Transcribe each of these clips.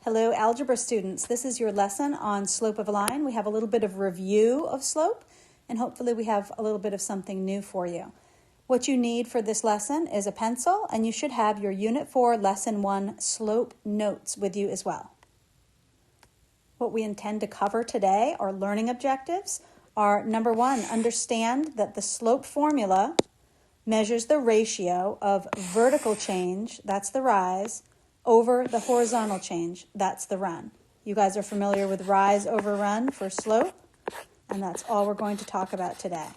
Hello, algebra students. This is your lesson on slope of a line. We have a little bit of review of slope, and hopefully we have a little bit of something new for you. What you need for this lesson is a pencil, and you should have your Unit 4 Lesson 1 slope notes with you as well. What we intend to cover today, our learning objectives, are number 1, understand that the slope formula measures the ratio of vertical change, that's the rise, over the horizontal change, that's the run. You guys are familiar with rise over run for slope, and that's all we're going to talk about today.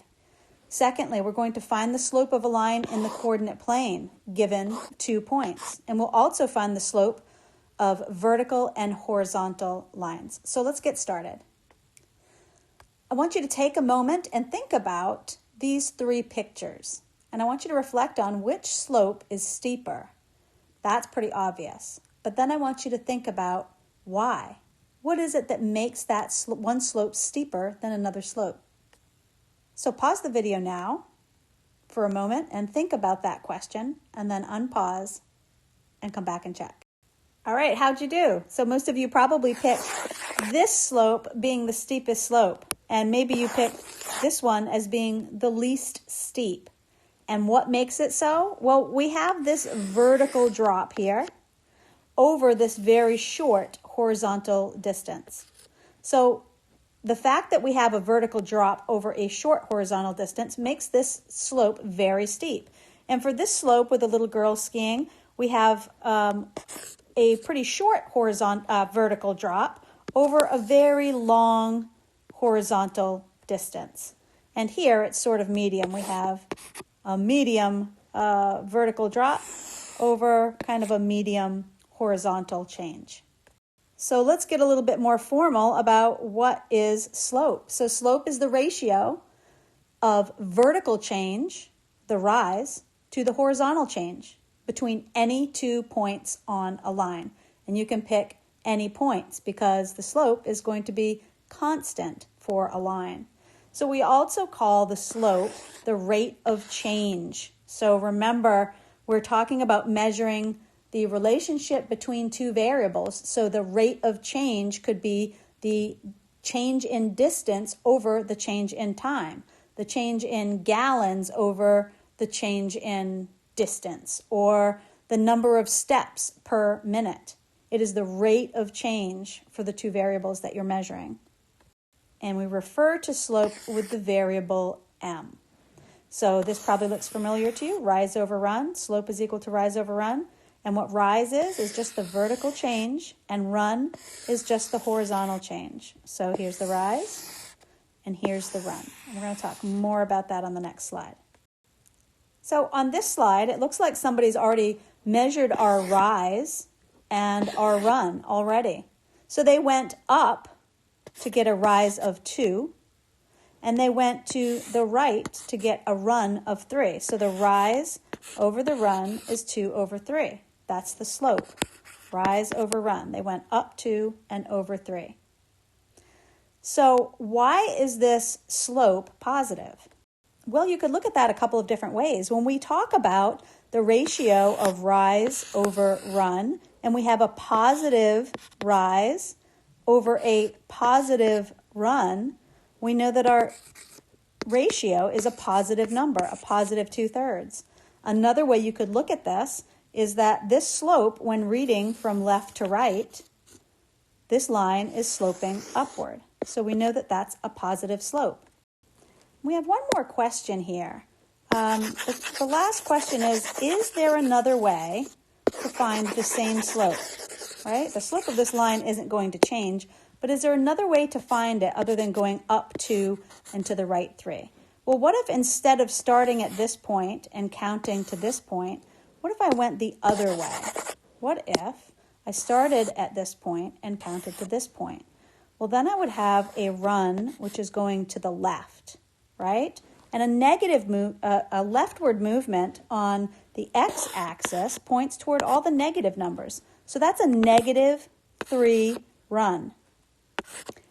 Secondly, we're going to find the slope of a line in the coordinate plane given 2 points, and we'll also find the slope of vertical and horizontal lines. So let's get started. I want you to take a moment and think about these 3 pictures, and I want you to reflect on which slope is steeper. That's pretty obvious. But then I want you to think about why. What is it that makes that one slope steeper than another slope? So pause the video now for a moment and think about that question, and then unpause and come back and check. All right, how'd you do? So most of you probably picked this slope being the steepest slope, and maybe you picked this one as being the least steep. And what makes it so? Well, we have this vertical drop here over this very short horizontal distance. So the fact that we have a vertical drop over a short horizontal distance makes this slope very steep. And for this slope with a little girl skiing, we have a pretty short vertical drop over a very long horizontal distance. And here it's sort of medium. We have a medium vertical drop over kind of a medium horizontal change. So let's get a little bit more formal about what is slope. So slope is the ratio of vertical change, the rise, to the horizontal change between any 2 points on a line. And you can pick any points because the slope is going to be constant for a line. So we also call the slope the rate of change. So remember, we're talking about measuring the relationship between 2 variables. So the rate of change could be the change in distance over the change in time, the change in gallons over the change in distance, or the number of steps per minute. It is the rate of change for the 2 variables that you're measuring. And we refer to slope with the variable m. So this probably looks familiar to you. Rise over run. Slope is equal to rise over run. And what rise is just the vertical change, and run is just the horizontal change. So here's the rise, and here's the run. And we're going to talk more about that on the next slide. So on this slide, it looks like somebody's already measured our rise and our run already. So they went up to get a rise of 2, and they went to the right to get a run of 3. So the rise over the run is 2 over 3. That's the slope. Rise over run. They went up 2 and over 3. So why is this slope positive? Well, you could look at that a couple of different ways. When we talk about the ratio of rise over run, and we have a positive rise over a positive run, we know that our ratio is a positive number, a positive 2/3. Another way you could look at this is that this slope, when reading from left to right, this line is sloping upward. So we know that that's a positive slope. We have one more question here. The last question is there another way to find the same slope? Right? The slope of this line isn't going to change, but is there another way to find it other than going up 2 and to the right 3? Well, what if instead of starting at this point and counting to this point, what if I went the other way? What if I started at this point and counted to this point? Well, then I would have a run which is going to the left, right? And a leftward movement on the x-axis points toward all the negative numbers. So that's a -3 run.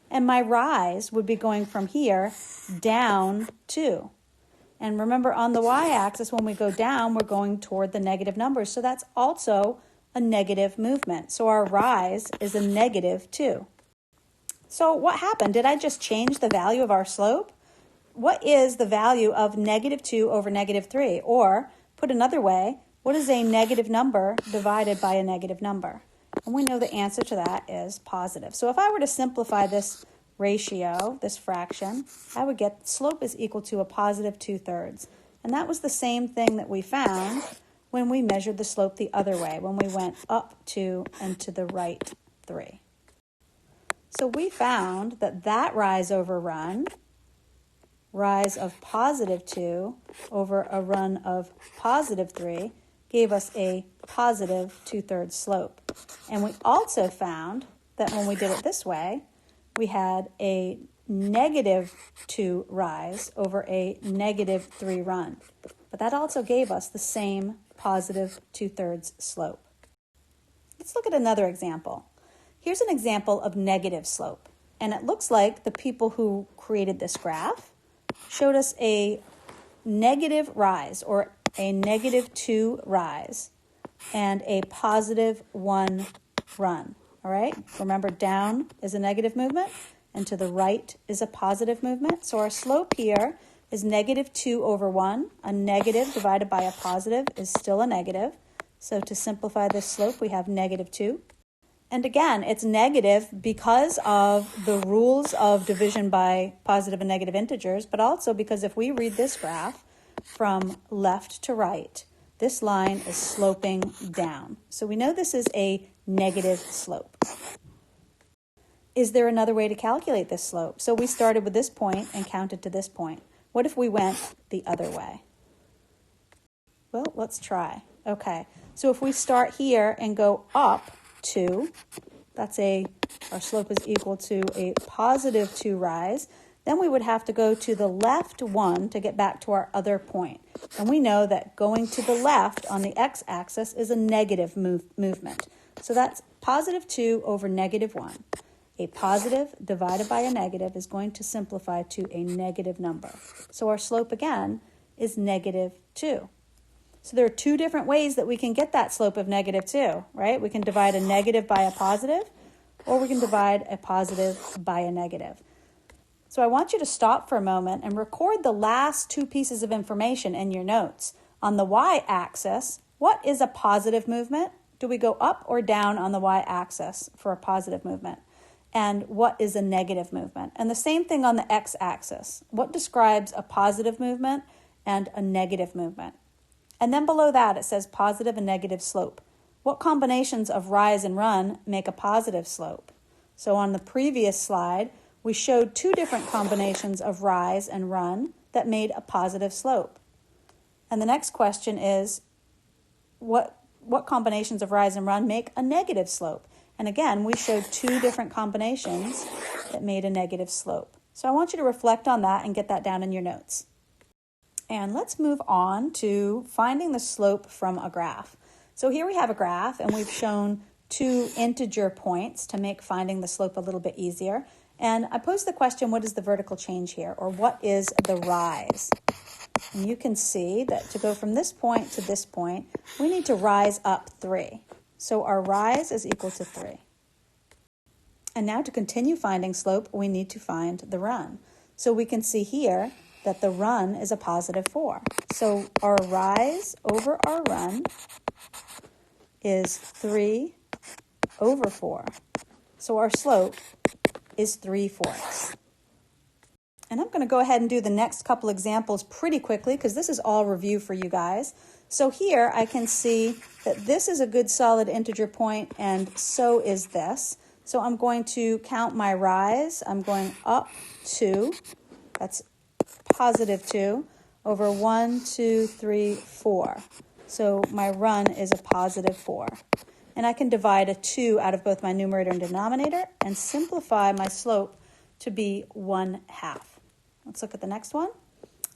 And my rise would be going from here down 2. And remember, on the y-axis, when we go down, we're going toward the negative numbers. So that's also a a negative movement. So our rise is a -2. So what happened? Did I just change the value of our slope? What is the value of -2 over -3? Or, put another way, what is a negative number divided by a negative number? And we know the answer to that is positive. So if I were to simplify this ratio, this fraction, I would get slope is equal to a positive 2/3. And that was the same thing that we found when we measured the slope the other way, when we went up 2 and to the right 3. So we found that that rise over run, rise of positive 2 over a run of positive 3, gave us a positive 2/3 slope. And we also found that when we did it this way, we had a -2 rise over a -3 run. But that also gave us the same positive 2/3 slope. Let's look at another example. Here's an example of negative slope. And it looks like the people who created this graph showed us a negative rise, or a -2 rise, and a positive 1 run. All right? Remember, down is a negative movement, and to the right is a positive movement. So our slope here is -2 over 1. A negative divided by a positive is still a negative. So to simplify this slope, we have -2. And again, it's negative because of the rules of division by positive and negative integers, but also because if we read this graph from left to right, this line is sloping down. So we know this is a negative slope. Is there another way to calculate this slope? So we started with this point and counted to this point. What if we went the other way? Well, let's try. Okay, so if we start here and go up 2, our slope is equal to a positive 2 rise, then we would have to go to the left 1 to get back to our other point. And we know that going to the left on the x-axis is a negative movement. So that's positive 2 over -1. A positive divided by a negative is going to simplify to a negative number. So our slope again is -2. So there are two different ways that we can get that slope of -2, right? We can divide a negative by a positive, or we can divide a positive by a negative. So I want you to stop for a moment and record the last two pieces of information in your notes. On the y-axis, what is a positive movement? Do we go up or down on the y-axis for a positive movement? And what is a negative movement? And the same thing on the x-axis. What describes a positive movement and a negative movement? And then below that, it says positive and negative slope. What combinations of rise and run make a positive slope? So on the previous slide, we showed two different combinations of rise and run that made a positive slope. And the next question is, what combinations of rise and run make a negative slope? And again, we showed two different combinations that made a negative slope. So I want you to reflect on that and get that down in your notes. And let's move on to finding the slope from a graph. So here we have a graph, and we've shown two integer points to make finding the slope a little bit easier. And I posed the question, what is the vertical change here? Or what is the rise? And you can see that to go from this point to this point, we need to rise up 3. So our rise is equal to 3. And now to continue finding slope, we need to find the run. So we can see here that the run is a positive 4. So our rise over our run is 3 over 4. So our slope is 3/4. And I'm going to go ahead and do the next couple examples pretty quickly because this is all review for you guys. So here I can see that this is a good solid integer point, and so is this. So I'm going to count my rise. I'm going up 2. That's positive 2 over 1, 2, 3, 4. So my run is a positive 4. And I can divide a 2 out of both my numerator and denominator and simplify my slope to be 1/2. Let's look at the next one.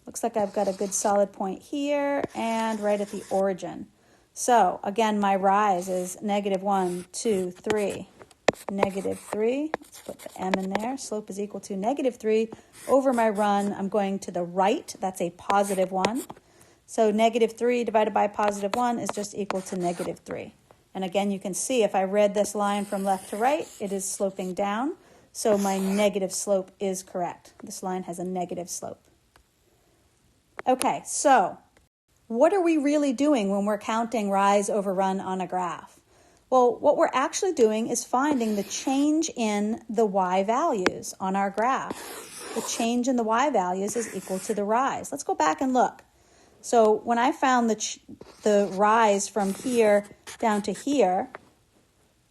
Looks like I've got a good solid point here and right at the origin. So again, my rise is -1, 2, 3, -3. Let's put the m in there. Slope is equal to -3 over my run. I'm going to the right. That's a positive 1. So -3 divided by positive 1 is just equal to -3. And again, you can see if I read this line from left to right, it is sloping down. So my negative slope is correct. This line has a negative slope. Okay, so what are we really doing when we're counting rise over run on a graph? Well, what we're actually doing is finding the change in the y values on our graph. The change in the y values is equal to the rise. Let's go back and look. So when I found the rise from here down to here,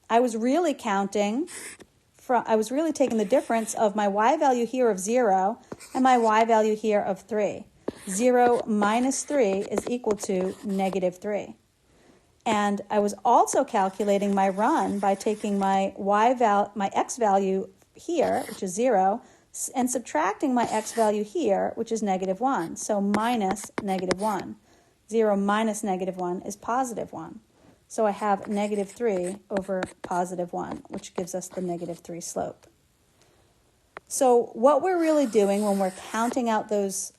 I was really taking the difference of my y value here of 0 and my y value here of 3. 0 minus 3 is equal to negative 3. And I was also calculating my run by taking my x value here, which is 0, and subtracting my x value here, which is negative 1. So minus negative 1. 0 minus negative 1 is positive 1. So I have negative 3 over positive 1, which gives us the negative 3 slope. So what we're really doing when we're counting out those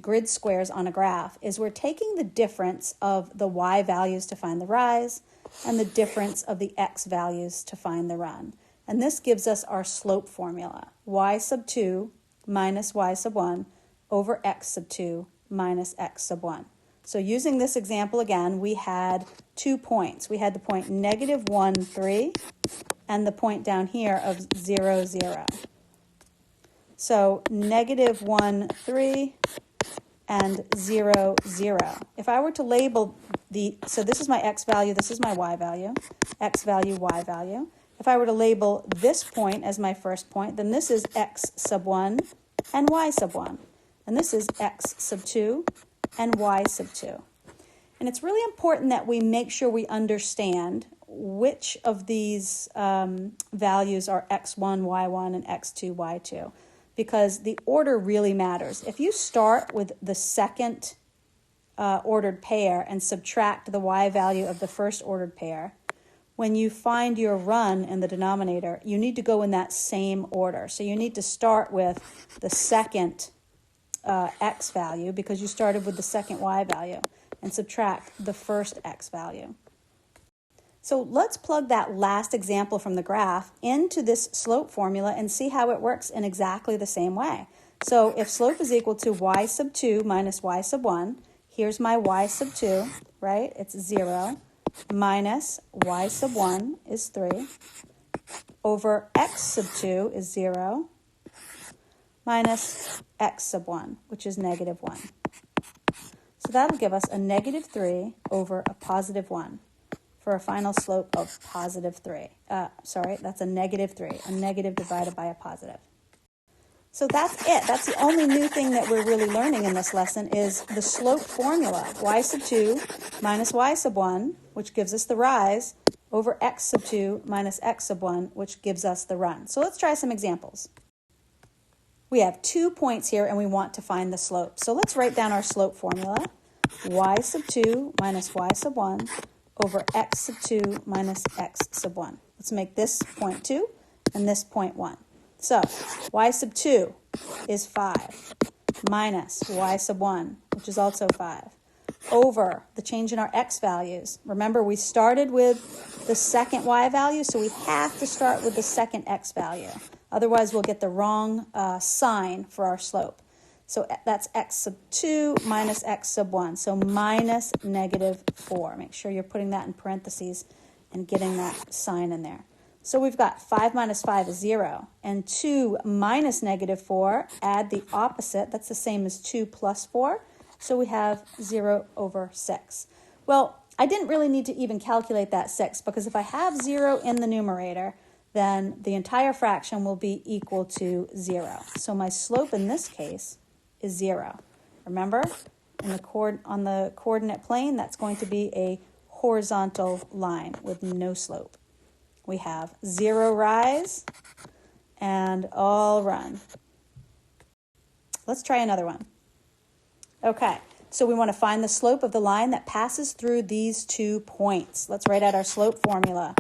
grid squares on a graph is we're taking the difference of the y values to find the rise and the difference of the x values to find the run. And this gives us our slope formula, y sub 2 minus y sub 1 over x sub 2 minus x sub 1. So using this example again, we had 2 points. We had the point negative 1, 3, and the point down here of 0, 0. So negative 1, 3, and 0, 0. If I were to label so this is my x value, this is my y value, x value, y value. If I were to label this point as my first point, then this is x sub 1 and y sub 1. And this is x sub 2 and y sub 2. And it's really important that we make sure we understand which of these values are x1, y1, and x2, y2. Because the order really matters. If you start with the second ordered pair and subtract the y value of the first ordered pair, when you find your run in the denominator, you need to go in that same order. So you need to start with the second x value because you started with the second y value and subtract the first x value. So let's plug that last example from the graph into this slope formula and see how it works in exactly the same way. So if slope is equal to y sub 2 minus y sub 1, here's my y sub 2, right? It's 0, minus y sub 1 is 3, over x sub 2 is 0, minus x sub 1, which is negative 1. So that'll give us a negative 3 over a positive 1. For a final slope of positive 3. That's a negative 3. A negative divided by a positive. So that's it. That's the only new thing that we're really learning in this lesson is the slope formula. Y sub 2 minus y sub 1, which gives us the rise, over x sub 2 minus x sub 1, which gives us the run. So let's try some examples. We have 2 points here and we want to find the slope. So let's write down our slope formula. Y sub 2 minus y sub 1 over x sub 2 minus x sub 1. Let's make this point 2 and this point 1. So y sub 2 is 5 minus y sub 1, which is also 5, over the change in our x values. Remember, we started with the second y value, so we have to start with the second x value. Otherwise, we'll get the wrong sign for our slope. So that's x sub 2 minus x sub 1. So minus negative 4. Make sure you're putting that in parentheses and getting that sign in there. So we've got 5 minus 5 is 0. And 2 minus negative 4, add the opposite. That's the same as 2 plus 4. So we have 0 over 6. Well, I didn't really need to even calculate that 6 because if I have 0 in the numerator, then the entire fraction will be equal to 0. So my slope in this case is 0. Remember, on the coordinate plane, that's going to be a horizontal line with no slope. We have 0 rise and all run. Let's try another one. Okay, so we want to find the slope of the line that passes through these 2 points. Let's write out our slope formula.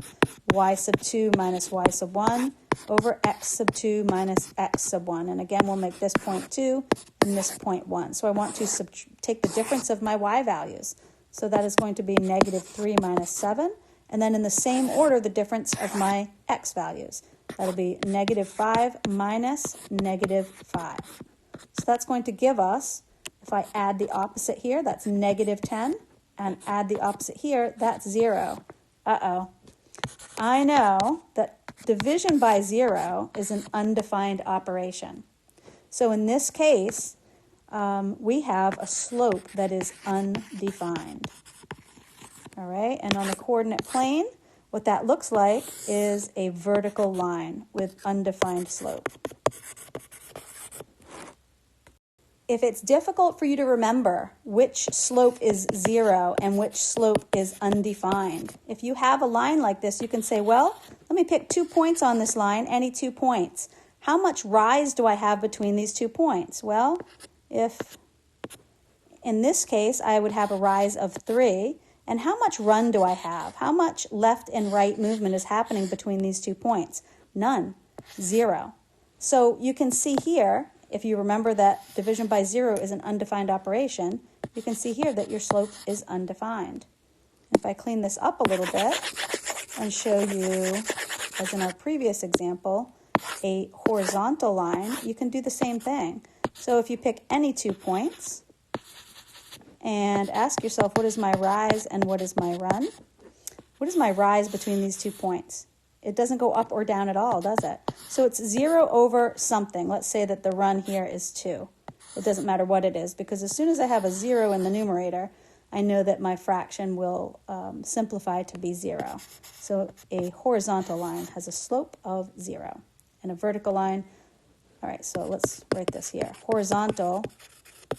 Y sub 2 minus y sub 1 over x sub 2 minus x sub 1. And again, we'll make this point 2 and this point 1. So I want to take the difference of my y values. So that is going to be negative 3 minus 7. and then in the same order, the difference of my x values. That'll be -5 minus -5. So that's going to give us, if I add the opposite here, that's -10, and add the opposite here, that's 0. Uh-oh. I know that division by 0 is an undefined operation. So in this case, we have a slope that is undefined. All right, and on the coordinate plane, what that looks like is a vertical line with undefined slope. If it's difficult for you to remember which slope is 0 and which slope is undefined, if you have a line like this, you can say, well, let me pick 2 points on this line, any 2 points. How much rise do I have between these 2 points? Well, if in this case I would have a rise of 3, and how much run do I have? How much left and right movement is happening between these 2 points? None. 0. So you can see here, if you remember that division by 0 is an undefined operation, you can see here that your slope is undefined. If I clean this up a little bit and show you, as in our previous example, a horizontal line, you can do the same thing. So if you pick any 2 points and ask yourself, what is my rise and what is my run? What is my rise between these 2 points? It doesn't go up or down at all, does it? So it's 0 over something. Let's say that the run here is 2. It doesn't matter what it is, because as soon as I have a 0 in the numerator, I know that my fraction will simplify to be 0. So a horizontal line has a slope of 0. And a vertical line, all right, so let's write this here. Horizontal,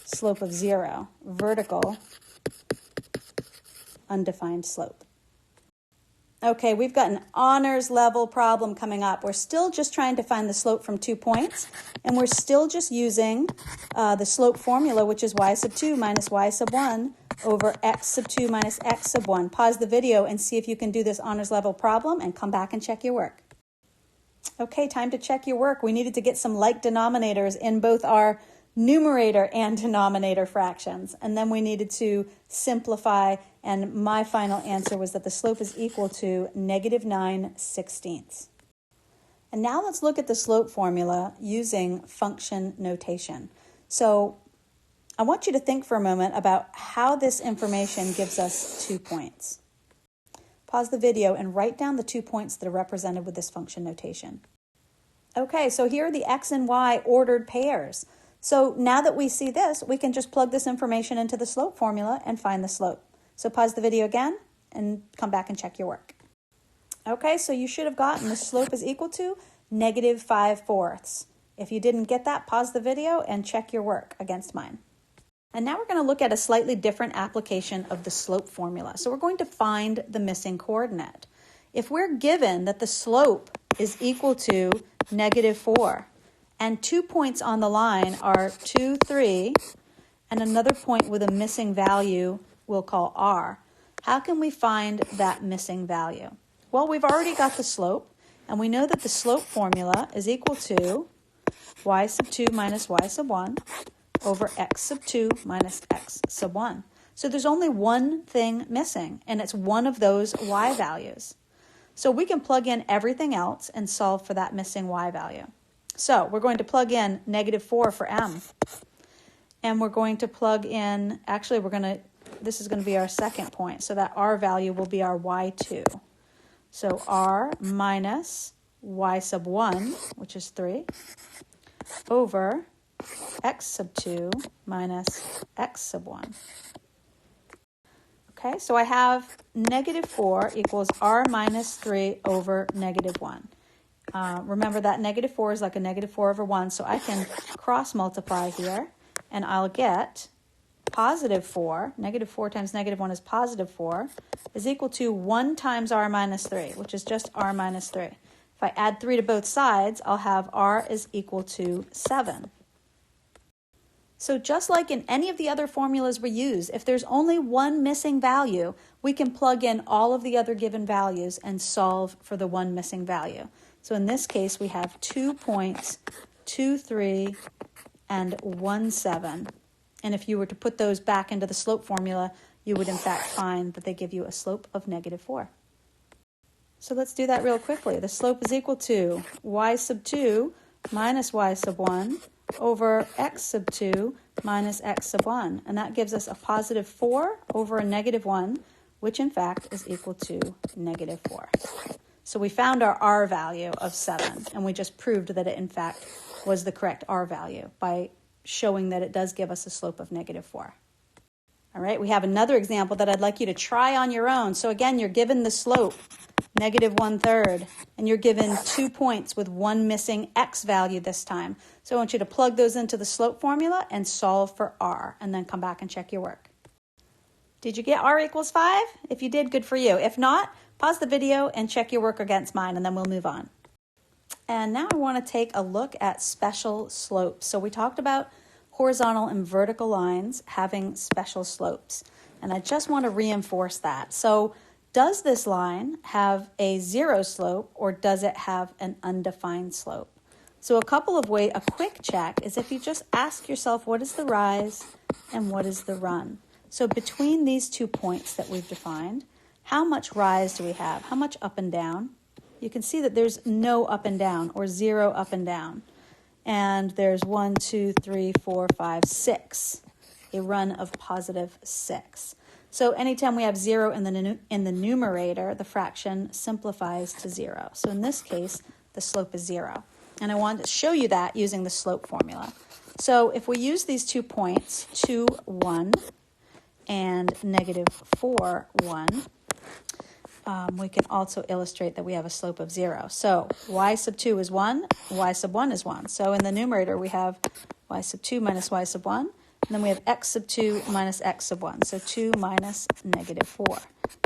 slope of 0. Vertical, undefined slope. Okay, we've got an honors level problem coming up. We're still just trying to find the slope from 2 points, and we're still just using the slope formula, which is y sub 2 minus y sub 1 over x sub 2 minus x sub 1. Pause the video and see if you can do this honors level problem, and come back and check your work. Okay, time to check your work. We needed to get some like denominators in both our numerator and denominator fractions, and then we needed to simplify, and my final answer was that the slope is equal to -9/16. And now let's look at the slope formula using function notation. So I want you to think for a moment about how this information gives us 2 points. Pause the video and write down the 2 points that are represented with this function notation. Okay, so here are the x and y ordered pairs. So now that we see this, we can just plug this information into the slope formula and find the slope. So pause the video again and come back and check your work. Okay, so you should have gotten the slope is equal to -5/4. If you didn't get that, pause the video and check your work against mine. And now we're going to look at a slightly different application of the slope formula. So we're going to find the missing coordinate. If we're given that the slope is equal to -4, and 2 points on the line are 2, 3, and another point with a missing value we'll call r, how can we find that missing value? Well, we've already got the slope, and we know that the slope formula is equal to y sub 2 minus y sub 1 over x sub 2 minus x sub 1. So there's only one thing missing, and it's one of those y values. So we can plug in everything else and solve for that missing y value. So we're going to plug in -4 for m. And we're going to plug in, actually this is going to be our second point, so that r value will be our y2. So r minus y sub 1, which is 3, over x sub 2 minus x sub 1. Okay, so I have -4 equals r minus 3 over -1. Remember that -4 is like a -4 over 1, so I can cross multiply here, and I'll get +4, -4 times -1 is +4, is equal to 1 times r minus 3, which is just r minus 3. If I add 3 to both sides, I'll have r is equal to 7. So just like in any of the other formulas we use, if there's only one missing value, we can plug in all of the other given values and solve for the one missing value. So in this case, we have 2 points, 2, 3, and 1, 7. And if you were to put those back into the slope formula, you would in fact find that they give you a slope of -4. So let's do that real quickly. The slope is equal to y sub 2 minus y sub 1 over x sub 2 minus x sub 1. And that gives us a positive 4 over a negative 1, which in fact is equal to negative 4. So we found our r value of 7, and we just proved that it in fact was the correct r value by showing that it does give us a slope of negative 4. All right, we have another example that I'd like you to try on your own. So again, you're given the slope, negative 1/3, and you're given 2 points with one missing x value this time. So I want you to plug those into the slope formula and solve for r, and then come back and check your work. Did you get r equals 5? If you did, good for you. If not, pause the video and check your work against mine, and then we'll move on. And now I want to take a look at special slopes. So we talked about horizontal and vertical lines having special slopes, and I just want to reinforce that. So does this line have a 0 slope, or does it have an undefined slope? So a quick check is if you just ask yourself, what is the rise and what is the run? So between these 2 points that we've defined, how much rise do we have? How much up and down? You can see that there's no up and down, or 0 up and down. And there's 1, 2, 3, 4, 5, 6, a run of positive 6. So anytime we have 0 in the numerator, the fraction simplifies to 0. So in this case, the slope is 0. And I want to show you that using the slope formula. So if we use these 2 points, 2, 1, and negative 4, 1, we can also illustrate that we have a slope of 0. So y sub 2 is 1, y sub 1 is 1. So in the numerator, we have y sub 2 minus y sub 1. And then we have x sub 2 minus x sub 1. So 2 minus negative 4.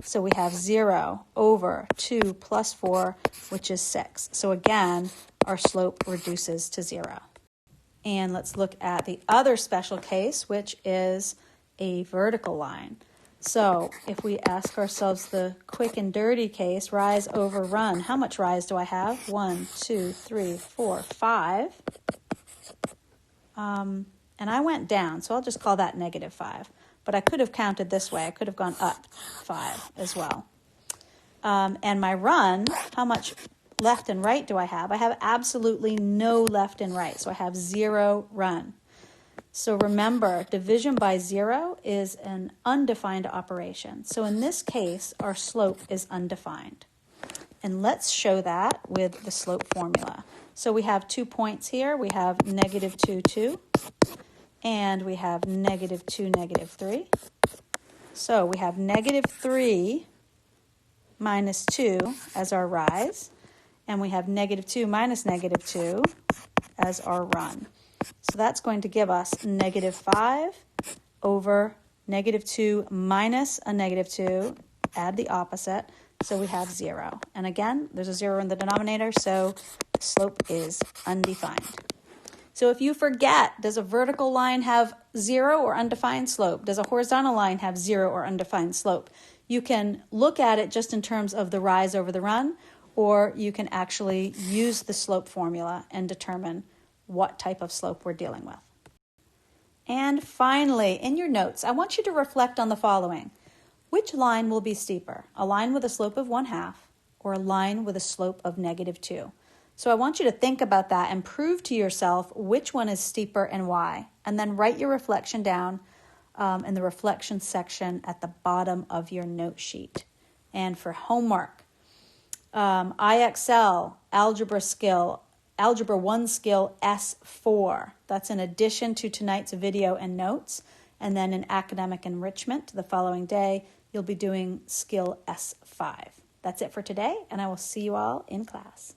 So we have 0 over 2 plus 4, which is 6. So again, our slope reduces to 0. And let's look at the other special case, which is a vertical line. So if we ask ourselves the quick and dirty case, rise over run, how much rise do I have? 1, 2, 3, 4, 5. And I went down, so I'll just call that negative 5. But I could have counted this way. I could have gone up 5 as well. And my run, how much left and right do I have? I have absolutely no left and right, so I have 0 run. So remember, division by 0 is an undefined operation. So in this case, our slope is undefined. And let's show that with the slope formula. So we have 2 points here. We have negative 2, 2. And we have negative 2, negative 3. So we have negative 3 minus 2 as our rise. And we have negative 2 minus negative 2 as our run. So that's going to give us negative 5 over negative 2 minus a negative 2. Add the opposite. So we have 0. And again, there's a 0 in the denominator, so the slope is undefined. So if you forget, does a vertical line have 0 or undefined slope? Does a horizontal line have 0 or undefined slope? You can look at it just in terms of the rise over the run, or you can actually use the slope formula and determine what type of slope we're dealing with. And finally, in your notes, I want you to reflect on the following. Which line will be steeper? A line with a slope of 1/2 or a line with a slope of negative 2? So I want you to think about that and prove to yourself which one is steeper and why. And then write your reflection down in the reflection section at the bottom of your note sheet. And for homework, IXL, Algebra 1 skill S4. That's in addition to tonight's video and notes. And then in academic enrichment the following day, you'll be doing skill S5. That's it for today, and I will see you all in class.